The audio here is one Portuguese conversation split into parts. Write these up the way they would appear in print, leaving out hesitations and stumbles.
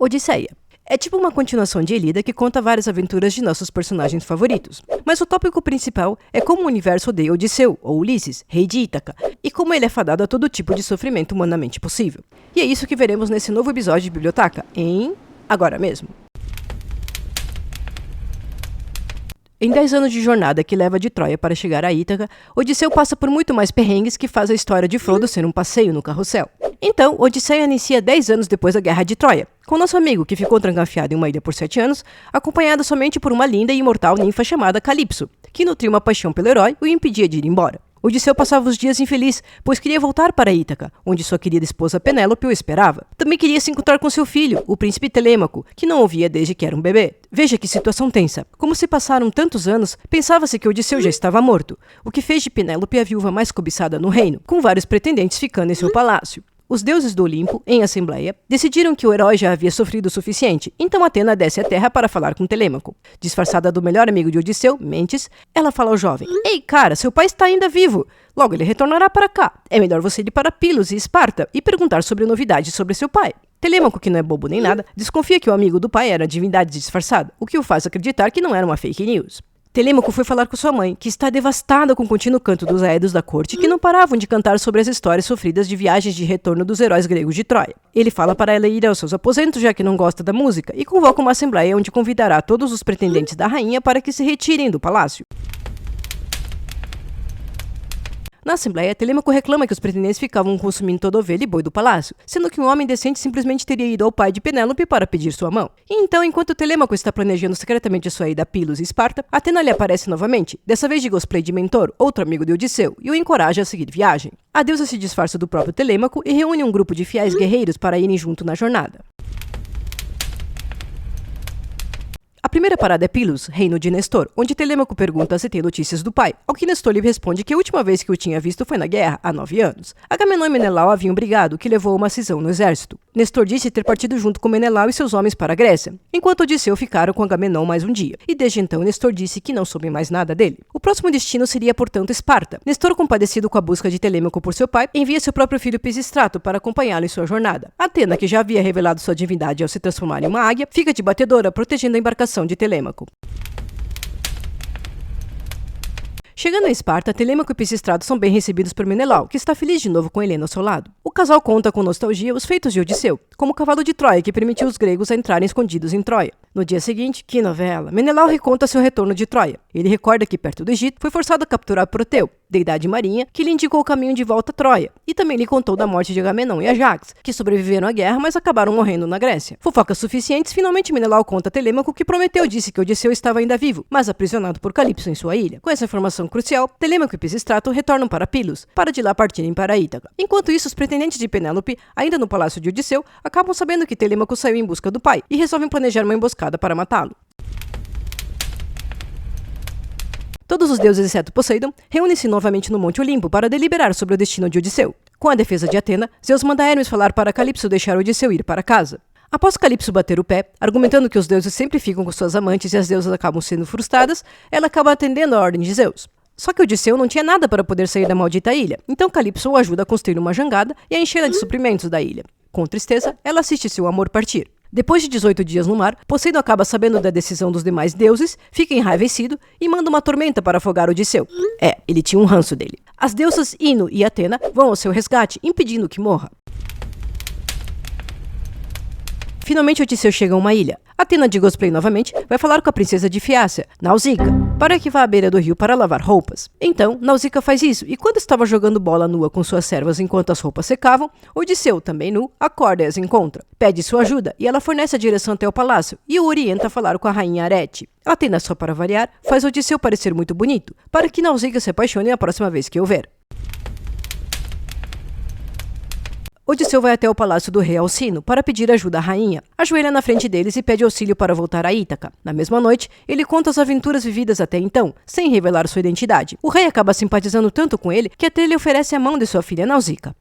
Odisseia. É tipo uma continuação de Ilíada que conta várias aventuras de nossos personagens favoritos. Mas o tópico principal é como o universo odeia Odisseu, ou Ulisses, rei de Ítaca, e como ele é fadado a todo tipo de sofrimento humanamente possível. E é isso que veremos nesse novo episódio de Biblioteca, em Agora Mesmo. Em 10 anos de jornada que leva de Troia para chegar a Ítaca, Odisseu passa por muito mais perrengues que faz a história de Frodo ser um passeio no carrossel. Então, Odisseia inicia 10 anos depois da Guerra de Troia, com nosso amigo que ficou trancafiado em uma ilha por 7 anos, acompanhado somente por uma linda e imortal ninfa chamada Calipso, que nutria uma paixão pelo herói e o impedia de ir embora. Odisseu passava os dias infeliz, pois queria voltar para Ítaca, onde sua querida esposa Penélope o esperava. Também queria se encontrar com seu filho, o príncipe Telêmaco, que não o via desde que era um bebê. Veja que situação tensa. Como se passaram tantos anos, pensava-se que Odisseu já estava morto, o que fez de Penélope a viúva mais cobiçada no reino, com vários pretendentes ficando em seu palácio. Os deuses do Olimpo, em assembleia, decidiram que o herói já havia sofrido o suficiente, então Atena desce à terra para falar com Telêmaco. Disfarçada do melhor amigo de Odisseu, Mentes, ela fala ao jovem: "Ei, cara, seu pai está ainda vivo. Logo ele retornará para cá. É melhor você ir para Pilos e Esparta e perguntar sobre novidades sobre seu pai." Telêmaco, que não é bobo nem nada, desconfia que o amigo do pai era divindade disfarçada, o que o faz acreditar que não era uma fake news. Telêmaco foi falar com sua mãe, que está devastada com o contínuo canto dos aedos da corte que não paravam de cantar sobre as histórias sofridas de viagens de retorno dos heróis gregos de Troia. Ele fala para ela ir aos seus aposentos, já que não gosta da música, e convoca uma assembleia onde convidará todos os pretendentes da rainha para que se retirem do palácio. Na Assembleia, Telêmaco reclama que os pretendentes ficavam consumindo toda a ovelha e boi do palácio, sendo que um homem decente simplesmente teria ido ao pai de Penélope para pedir sua mão. E então, enquanto Telêmaco está planejando secretamente sua ida a Pilos e Esparta, Atena lhe aparece novamente, dessa vez de cosplay de Mentor, outro amigo de Odisseu, e o encoraja a seguir viagem. A deusa se disfarça do próprio Telêmaco e reúne um grupo de fiéis guerreiros para irem junto na jornada. A primeira parada é Pilos, reino de Nestor, onde Telêmaco pergunta se tem notícias do pai, ao que Nestor lhe responde que a última vez que o tinha visto foi na guerra, há 9 anos. Agamenon e Menelau haviam brigado, o que levou a uma cisão no exército. Nestor disse ter partido junto com Menelau e seus homens para a Grécia, enquanto Odisseu ficaram com Agamenon mais um dia, e desde então Nestor disse que não soube mais nada dele. O próximo destino seria, portanto, Esparta. Nestor, compadecido com a busca de Telêmaco por seu pai, envia seu próprio filho Pisistrato para acompanhá-lo em sua jornada. Atena, que já havia revelado sua divindade ao se transformar em uma águia, fica de batedora, protegendo a embarcação de Telêmaco. Chegando a Esparta, Telêmaco e Pisistrato são bem recebidos por Menelau, que está feliz de novo com Helena ao seu lado. O casal conta com nostalgia os feitos de Odisseu, como o cavalo de Troia que permitiu os gregos a entrarem escondidos em Troia. No dia seguinte, que novela, Menelau reconta seu retorno de Troia. Ele recorda que, perto do Egito, foi forçado a capturar Proteu, deidade marinha, que lhe indicou o caminho de volta a Troia, e também lhe contou da morte de Agamenon e Ajax, que sobreviveram à guerra, mas acabaram morrendo na Grécia. Fofocas suficientes, finalmente Menelau conta a Telêmaco que Prometeu disse que Odisseu estava ainda vivo, mas aprisionado por Calipso em sua ilha. Com essa informação crucial, Telêmaco e Pisistrato retornam para Pilos, para de lá partirem para Ítaca. Enquanto isso, os pretendentes de Penélope, ainda no palácio de Odisseu, acabam sabendo que Telêmaco saiu em busca do pai, e resolvem planejar uma emboscada para matá-lo. Todos os deuses, exceto Poseidon, reúnem-se novamente no Monte Olimpo para deliberar sobre o destino de Odisseu. Com a defesa de Atena, Zeus manda Hermes falar para Calipso deixar Odisseu ir para casa. Após Calipso bater o pé, argumentando que os deuses sempre ficam com suas amantes e as deusas acabam sendo frustradas, ela acaba atendendo a ordem de Zeus. Só que Odisseu não tinha nada para poder sair da maldita ilha, então Calipso o ajuda a construir uma jangada e a enchê-la de suprimentos da ilha. Com tristeza, ela assiste seu amor partir. Depois de 18 dias no mar, Poseidon acaba sabendo da decisão dos demais deuses, fica enraivecido e manda uma tormenta para afogar Odisseu. Ele tinha um ranço dele. As deusas Ino e Atena vão ao seu resgate, impedindo que morra. Finalmente Odisseu chega a uma ilha. Atena, de cosplay novamente, vai falar com a princesa de Fiácia, Nausicaa, para que vá à beira do rio para lavar roupas. Então, Nausicaa faz isso, e quando estava jogando bola nua com suas servas enquanto as roupas secavam, Odisseu, também nu, acorda e as encontra. Pede sua ajuda, e ela fornece a direção até o palácio, e o orienta a falar com a rainha Arete. Atena, só para variar, faz Odisseu parecer muito bonito, para que Nausicaa se apaixone a próxima vez que o ver. Odisseu vai até o palácio do rei Alcino para pedir ajuda à rainha. Ajoelha na frente deles e pede auxílio para voltar a Ítaca. Na mesma noite, ele conta as aventuras vividas até então, sem revelar sua identidade. O rei acaba simpatizando tanto com ele que até lhe oferece a mão de sua filha Nausicaa.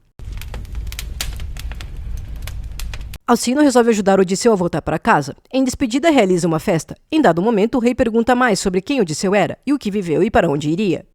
Alcino resolve ajudar Odisseu a voltar para casa. Em despedida, realiza uma festa. Em dado momento, o rei pergunta mais sobre quem Odisseu era, e o que viveu e para onde iria.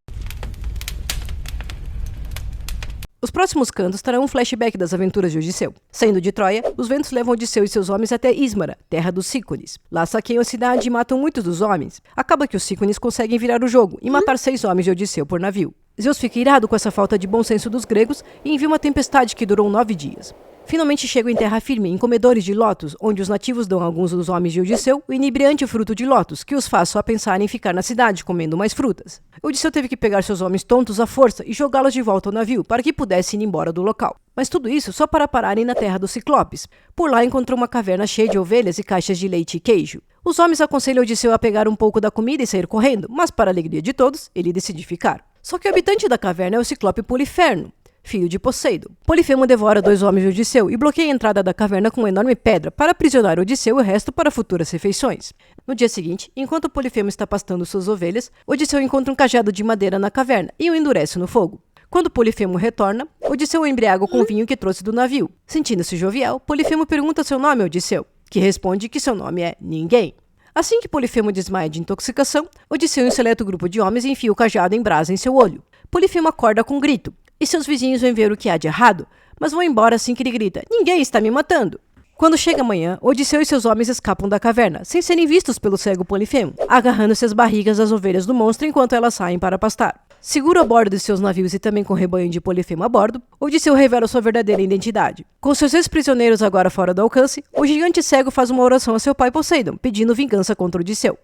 Os próximos cantos trarão um flashback das aventuras de Odisseu. Saindo de Troia, os ventos levam Odisseu e seus homens até Ismara, terra dos Cícones. Lá saqueiam a cidade e matam muitos dos homens. Acaba que os Cícones conseguem virar o jogo e matar 6 homens de Odisseu por navio. Zeus fica irado com essa falta de bom senso dos gregos e envia uma tempestade que durou 9 dias. Finalmente chegam em terra firme, em comedores de lótus, onde os nativos dão a alguns dos homens de Odisseu o inebriante fruto de lótus, que os faz só pensar em ficar na cidade comendo mais frutas. Odisseu teve que pegar seus homens tontos à força e jogá-los de volta ao navio para que pudessem ir embora do local. Mas tudo isso só para pararem na terra dos Ciclopes. Por lá encontrou uma caverna cheia de ovelhas e caixas de leite e queijo. Os homens aconselham Odisseu a pegar um pouco da comida e sair correndo, mas para a alegria de todos, ele decide ficar. Só que o habitante da caverna é o Ciclope Poliferno, filho de Poseidon. Polifemo devora 2 homens de Odisseu e bloqueia a entrada da caverna com uma enorme pedra para aprisionar Odisseu e o resto para futuras refeições. No dia seguinte, enquanto Polifemo está pastando suas ovelhas, Odisseu encontra um cajado de madeira na caverna e o endurece no fogo. Quando Polifemo retorna, Odisseu o embriaga com o vinho que trouxe do navio. Sentindo-se jovial, Polifemo pergunta seu nome a Odisseu, que responde que seu nome é Ninguém. Assim que Polifemo desmaia de intoxicação, Odisseu e um seleto grupo de homens enfia o cajado em brasa em seu olho. Polifemo acorda com um grito, e seus vizinhos vêm ver o que há de errado, mas vão embora assim que ele grita: "Ninguém está me matando!" Quando chega amanhã, Odisseu e seus homens escapam da caverna, sem serem vistos pelo cego Polifemo, agarrando-se às barrigas das ovelhas do monstro enquanto elas saem para pastar. Seguro a bordo de seus navios e também com o rebanho de Polifemo a bordo, Odisseu revela sua verdadeira identidade. Com seus ex-prisioneiros agora fora do alcance, o gigante cego faz uma oração a seu pai Poseidon, pedindo vingança contra Odisseu.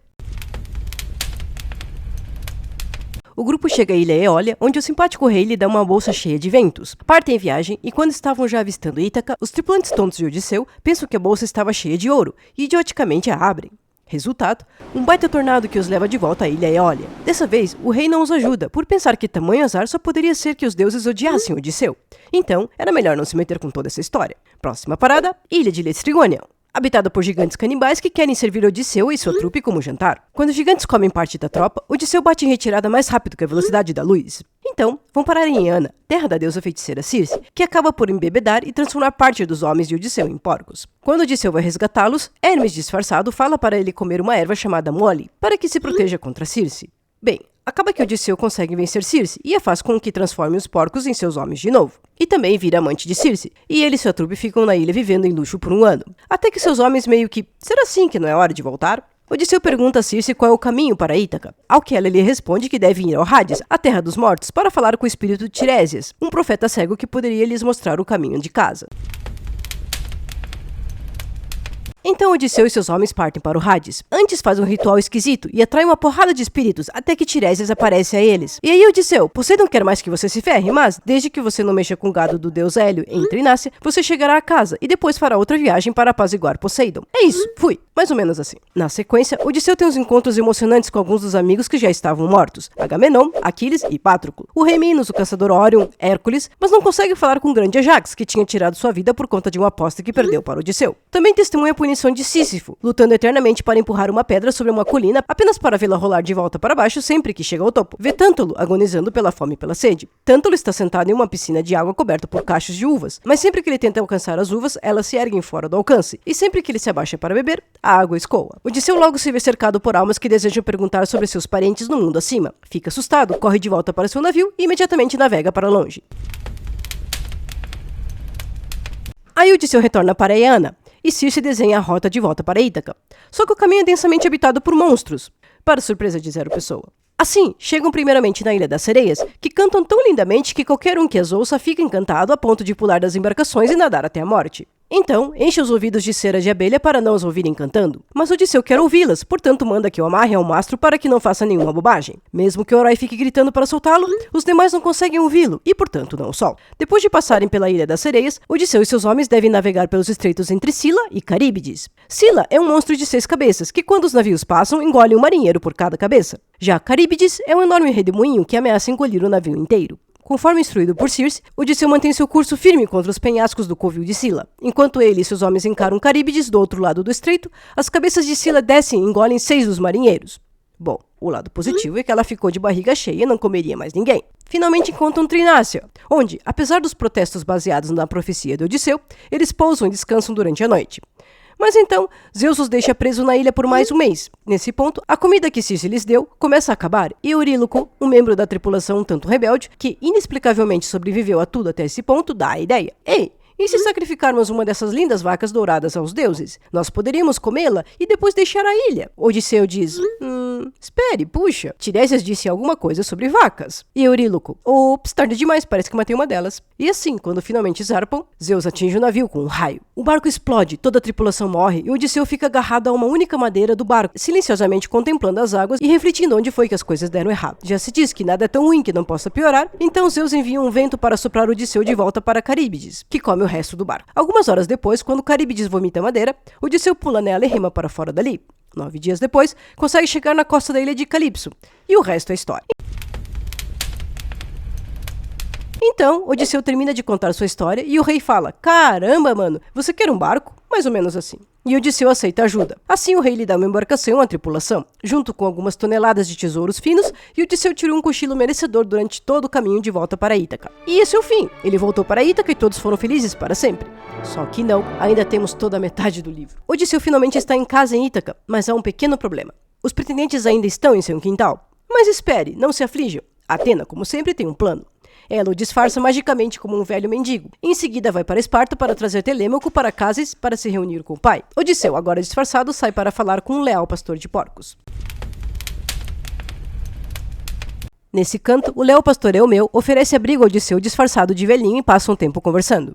O grupo chega à ilha Eólia, onde o simpático rei lhe dá uma bolsa cheia de ventos. Partem em viagem e quando estavam já avistando Ítaca, os tripulantes tontos de Odisseu pensam que a bolsa estava cheia de ouro e idioticamente a abrem. Resultado, um baita tornado que os leva de volta à ilha Eólia. Dessa vez, o rei não os ajuda, por pensar que tamanho azar só poderia ser que os deuses odiassem Odisseu. Então, era melhor não se meter com toda essa história. Próxima parada, Ilha de Lestrigônia, habitada por gigantes canibais que querem servir Odisseu e sua trupe como jantar. Quando os gigantes comem parte da tropa, Odisseu bate em retirada mais rápido que a velocidade da luz. Então, vão parar em Eana, terra da deusa feiticeira Circe, que acaba por embebedar e transformar parte dos homens de Odisseu em porcos. Quando Odisseu vai resgatá-los, Hermes disfarçado fala para ele comer uma erva chamada mole, para que se proteja contra Circe. Bem, acaba que Odisseu consegue vencer Circe e a faz com que transforme os porcos em seus homens de novo. E também vira amante de Circe, e ele e sua trupe ficam na ilha vivendo em luxo por um ano. Até que seus homens meio que, será assim que não é hora de voltar? Odisseu pergunta a Circe qual é o caminho para Ítaca, ao que ela lhe responde que devem ir ao Hades, a terra dos mortos, para falar com o espírito de Tiresias, um profeta cego que poderia lhes mostrar o caminho de casa. Então Odisseu e seus homens partem para o Hades. Antes faz um ritual esquisito e atrai uma porrada de espíritos até que Tiresias aparece a eles. E aí Odisseu, Poseidon quer mais que você se ferre, mas desde que você não mexa com o gado do deus Hélio em Trinácia, você chegará a casa e depois fará outra viagem para apaziguar Poseidon. É isso, fui. Mais ou menos assim. Na sequência, Odisseu tem uns encontros emocionantes com alguns dos amigos que já estavam mortos. Agamenon, Aquiles e Patroclo. O rei Minos, o caçador Órion, Hércules, mas não consegue falar com o grande Ajax, que tinha tirado sua vida por conta de uma aposta que perdeu para Odisseu. Também testemunha a punição de Sísifo, lutando eternamente para empurrar uma pedra sobre uma colina apenas para vê-la rolar de volta para baixo sempre que chega ao topo. Vê Tântalo agonizando pela fome e pela sede. Tântalo está sentado em uma piscina de água coberta por cachos de uvas, mas sempre que ele tenta alcançar as uvas, elas se erguem fora do alcance, e sempre que ele se abaixa para beber, a água escoa. Odisseu logo se vê cercado por almas que desejam perguntar sobre seus parentes no mundo acima. Fica assustado, corre de volta para seu navio e imediatamente navega para longe. Aí Odisseu retorna para Eana, e Circe desenha a rota de volta para Ítaca. Só que o caminho é densamente habitado por monstros, para surpresa de zero pessoa. Assim, chegam primeiramente na Ilha das Sereias, que cantam tão lindamente que qualquer um que as ouça fica encantado a ponto de pular das embarcações e nadar até a morte. Então, enche os ouvidos de cera de abelha para não os ouvirem cantando. Mas Odisseu quer ouvi-las, portanto manda que o amarre ao mastro para que não faça nenhuma bobagem. Mesmo que o herói fique gritando para soltá-lo, os demais não conseguem ouvi-lo e, portanto, não o soltam. Depois de passarem pela Ilha das Sereias, Odisseu e seus homens devem navegar pelos estreitos entre Sila e Caríbides. Sila é um monstro de 6 cabeças, que quando os navios passam, engole um marinheiro por cada cabeça. Já Caríbides é um enorme redemoinho que ameaça engolir o navio inteiro. Conforme instruído por Circe, Odisseu mantém seu curso firme contra os penhascos do covil de Sila. Enquanto ele e seus homens encaram Caríbides do outro lado do estreito, as cabeças de Sila descem e engolem 6 dos marinheiros. Bom, o lado positivo é que ela ficou de barriga cheia e não comeria mais ninguém. Finalmente encontram Trinácia, onde, apesar dos protestos baseados na profecia de Odisseu, eles pousam e descansam durante a noite. Mas então, Zeus os deixa presos na ilha por mais um mês. Nesse ponto, a comida que Circe lhes deu começa a acabar, e Euríloco, um membro da tripulação um tanto rebelde, que inexplicavelmente sobreviveu a tudo até esse ponto, dá a ideia. Ei, e se sacrificarmos uma dessas lindas vacas douradas aos deuses? Nós poderíamos comê-la e depois deixar a ilha. Odisseu diz, espere, puxa. Tiresias disse alguma coisa sobre vacas. E Euríloco, ops, tarde demais, parece que matei uma delas. E assim, quando finalmente zarpam, Zeus atinge o navio com um raio. O barco explode, toda a tripulação morre e Odisseu fica agarrado a uma única madeira do barco, silenciosamente contemplando as águas e refletindo onde foi que as coisas deram errado. Já se diz que nada é tão ruim que não possa piorar, então Zeus envia um vento para soprar Odisseu de volta para Caríbides, que come o resto do barco. Algumas horas depois, quando Caríbides vomita a madeira, Odisseu pula nela e rema para fora dali. 9 dias depois, consegue chegar na costa da ilha de Calipso. E o resto é história. Então, Odisseu termina de contar sua história e o rei fala, caramba, mano, você quer um barco? Mais ou menos assim. E Odisseu aceita ajuda. Assim, o rei lhe dá uma embarcação e uma tripulação, junto com algumas toneladas de tesouros finos, e Odisseu tirou um cochilo merecedor durante todo o caminho de volta para Ítaca. E esse é o fim. Ele voltou para Ítaca e todos foram felizes para sempre. Só que não, ainda temos toda a metade do livro. Odisseu finalmente está em casa em Ítaca, mas há um pequeno problema. Os pretendentes ainda estão em seu quintal. Mas espere, não se aflijam. Atena, como sempre, tem um plano. Ela o disfarça magicamente como um velho mendigo. Em seguida vai para Esparta para trazer Telêmaco para casa para se reunir com o pai. Odisseu, agora disfarçado, sai para falar com um leal pastor de porcos. Nesse canto, o leal pastor Eumeu oferece abrigo a Odisseu disfarçado de velhinho e passa um tempo conversando.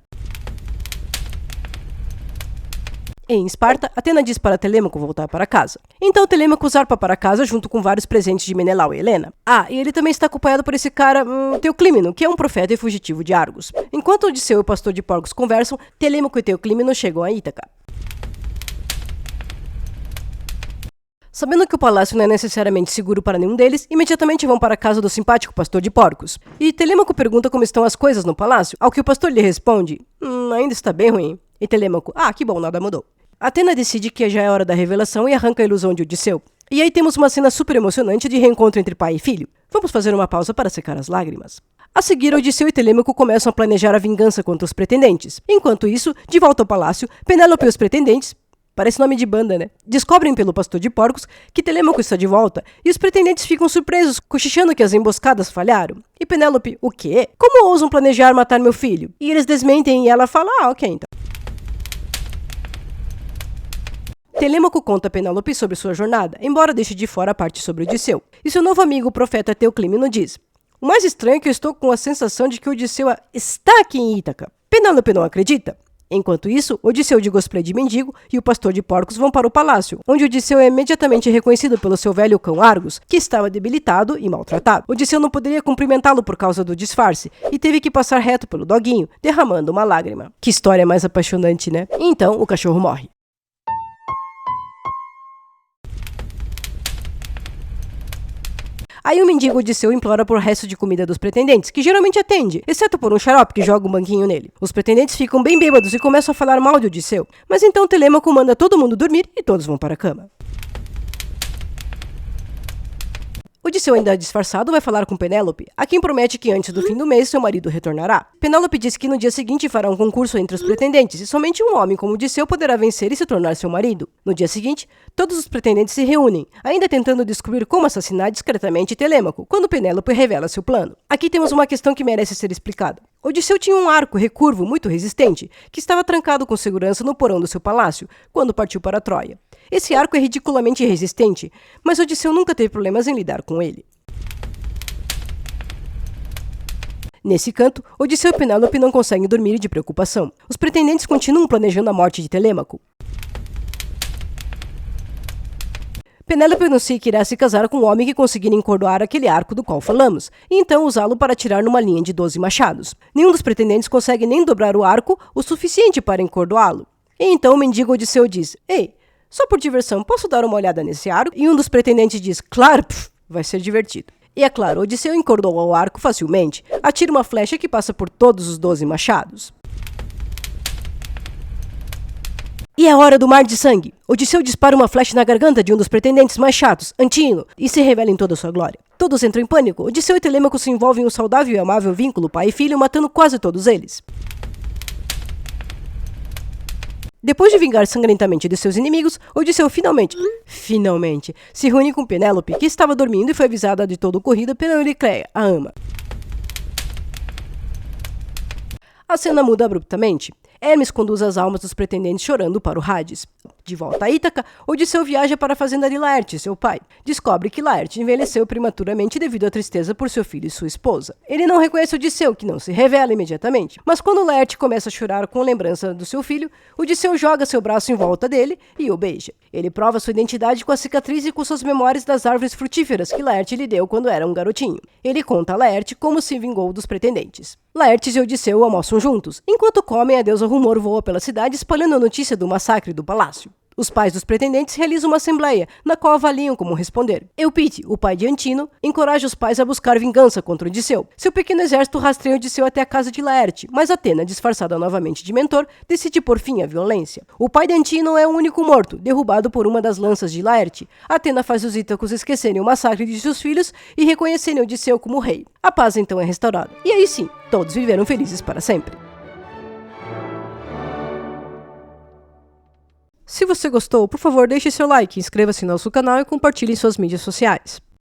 Em Esparta, Atena diz para Telêmaco voltar para casa. Então Telêmaco zarpa para casa junto com vários presentes de Menelau e Helena. E ele também está acompanhado por esse cara, Teoclímeno, que é um profeta e fugitivo de Argos. Enquanto Odisseu e o pastor de porcos conversam, Telêmaco e Teoclímeno chegam a Ítaca. Sabendo que o palácio não é necessariamente seguro para nenhum deles, imediatamente vão para a casa do simpático pastor de porcos. E Telêmaco pergunta como estão as coisas no palácio, ao que o pastor lhe responde, ainda está bem ruim. E Telêmaco, que bom, nada mudou. Atena decide que já é hora da revelação e arranca a ilusão de Odisseu. E aí temos uma cena super emocionante de reencontro entre pai e filho. Vamos fazer uma pausa para secar as lágrimas. A seguir, Odisseu e Telêmaco começam a planejar a vingança contra os pretendentes. Enquanto isso, de volta ao palácio, Penélope e os pretendentes, parece nome de banda, né? Descobrem pelo pastor de porcos que Telêmaco está de volta e os pretendentes ficam surpresos, cochichando que as emboscadas falharam. E Penélope, o quê? Como ousam planejar matar meu filho? E eles desmentem e ela fala, ok então. Telêmaco conta a Penélope sobre sua jornada, embora deixe de fora a parte sobre Odisseu. E seu novo amigo, o profeta Teoclímeno, diz, o mais estranho é que eu estou com a sensação de que Odisseu está aqui em Ítaca. Penélope não acredita. Enquanto isso, Odisseu de cosplay de mendigo e o pastor de porcos vão para o palácio, onde Odisseu é imediatamente reconhecido pelo seu velho cão Argos, que estava debilitado e maltratado. Odisseu não poderia cumprimentá-lo por causa do disfarce, e teve que passar reto pelo doguinho, derramando uma lágrima. Que história mais apaixonante, né? Então, o cachorro morre. Aí o mendigo Odisseu implora por resto de comida dos pretendentes, que geralmente atende, exceto por um xarope que joga um banquinho nele. Os pretendentes ficam bem bêbados e começam a falar mal de Odisseu, mas então Telêmaco manda todo mundo dormir e todos vão para a cama. Odisseu, ainda disfarçado, vai falar com Penélope, a quem promete que antes do fim do mês seu marido retornará. Penélope diz que no dia seguinte fará um concurso entre os pretendentes e somente um homem como Odisseu poderá vencer e se tornar seu marido. No dia seguinte, todos os pretendentes se reúnem, ainda tentando descobrir como assassinar discretamente Telêmaco, quando Penélope revela seu plano. Aqui temos uma questão que merece ser explicada. Odisseu tinha um arco recurvo muito resistente, que estava trancado com segurança no porão do seu palácio, quando partiu para Troia. Esse arco é ridiculamente resistente, mas Odisseu nunca teve problemas em lidar com ele. Nesse canto, Odisseu e Penélope não conseguem dormir de preocupação. Os pretendentes continuam planejando a morte de Telêmaco. Penélope anuncia que irá se casar com um homem que conseguir encordoar aquele arco do qual falamos, e então usá-lo para atirar numa linha de 12 machados. Nenhum dos pretendentes consegue nem dobrar o arco o suficiente para encordoá-lo. E então o mendigo Odisseu diz, ei, só por diversão, posso dar uma olhada nesse arco? E um dos pretendentes diz, claro, vai ser divertido. E é claro, Odisseu encordoa o arco facilmente, atira uma flecha que passa por todos os 12 machados. E é hora do mar de sangue. Odisseu dispara uma flecha na garganta de um dos pretendentes mais chatos, Antíono, e se revela em toda sua glória. Todos entram em pânico. Odisseu e Telêmaco se envolvem em um saudável e amável vínculo pai e filho, matando quase todos eles. Depois de vingar sangrentamente de seus inimigos, Odisseu finalmente, se reúne com Penélope, que estava dormindo e foi avisada de todo o ocorrido pela Euricleia, a ama. A cena muda abruptamente. Hermes conduz as almas dos pretendentes chorando para o Hades. De volta a Ítaca, Odisseu viaja para a fazenda de Laerte, seu pai. Descobre que Laerte envelheceu prematuramente devido à tristeza por seu filho e sua esposa. Ele não reconhece Odisseu, que não se revela imediatamente. Mas quando Laerte começa a chorar com lembrança do seu filho, Odisseu joga seu braço em volta dele e o beija. Ele prova sua identidade com a cicatriz e com suas memórias das árvores frutíferas que Laerte lhe deu quando era um garotinho. Ele conta a Laerte como se vingou dos pretendentes. Laertes e Odisseu almoçam juntos. Enquanto comem, a deusa Rumor voa pela cidade espalhando a notícia do massacre do palácio. Os pais dos pretendentes realizam uma assembleia, na qual avaliam como responder. Eupite, o pai de Antino, encoraja os pais a buscar vingança contra Odisseu. Seu pequeno exército rastreia Odisseu até a casa de Laerte, mas Atena, disfarçada novamente de mentor, decide pôr fim à violência. O pai de Antino é o único morto, derrubado por uma das lanças de Laerte. Atena faz os Ítacos esquecerem o massacre de seus filhos e reconhecerem Odisseu como rei. A paz então é restaurada. E aí sim, todos viveram felizes para sempre. Se você gostou, por favor, deixe seu like, inscreva-se no nosso canal e compartilhe em suas mídias sociais.